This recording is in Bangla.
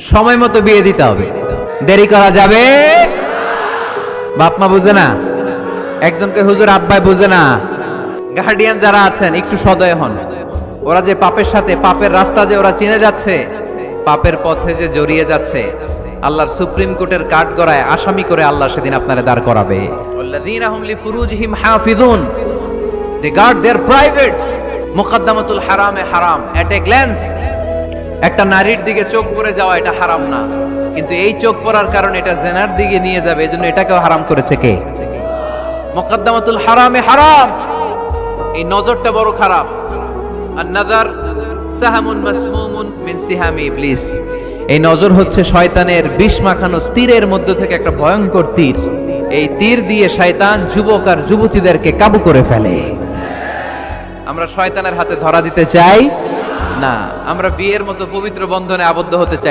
সময় মতো বিয়ে দিতে হবে, দেরি করা যাবে। বাপ মা বুঝে না, একজনকে হুজুর আব্বাই বুঝে না। গার্ডিয়ান যারা আছেন একটু সদয় হন। ওরা যে পাপের সাথে, পাপের রাস্তা যে ওরা চিনে যাচ্ছে, পাপের পথে যে জড়িয়ে যাচ্ছে, আল্লাহর সুপ্রিম কোর্টের কাঠগড়ায় আসামি করে আল্লাহ সেদিন আপনারে দাঁড় করাবে। ওয়াল্লাযীনা হুম লিফুরুজিহিম হাফিযুন, দে গার্ড দেয়ার প্রাইভেটস। মুকদ্দামাতুল হারামে হারাম, এট এ গ্ল্যান্স একটা নারীর দিকে চোখ পড়ে যাওয়া এটা হারাম না, কিন্তু এই চোখ পড়ার কারণে এটা জেনার দিকে নিয়ে যাবে, এজন্য এটাকেও হারাম করেছে কে? মুকদ্দামাতুল হারামে হারাম, এই নজরটা বড় খারাপ। আন-নাযার সাহামুন মাসমুমুন মিন সিহামি ইবলিস, এই নজর হচ্ছে শয়তানের বিষ মাখানো তীরের মধ্যে থেকে একটা ভয়ঙ্কর তীর। এই তীর দিয়ে শয়তান যুবক আর যুবতীদেরকে কাবু করে ফেলে। আমরা শয়তানের হাতে ধরা দিতে চাই না, আমরা বিয়ের মতো পবিত্র বন্ধনে আবদ্ধ হতে চাই।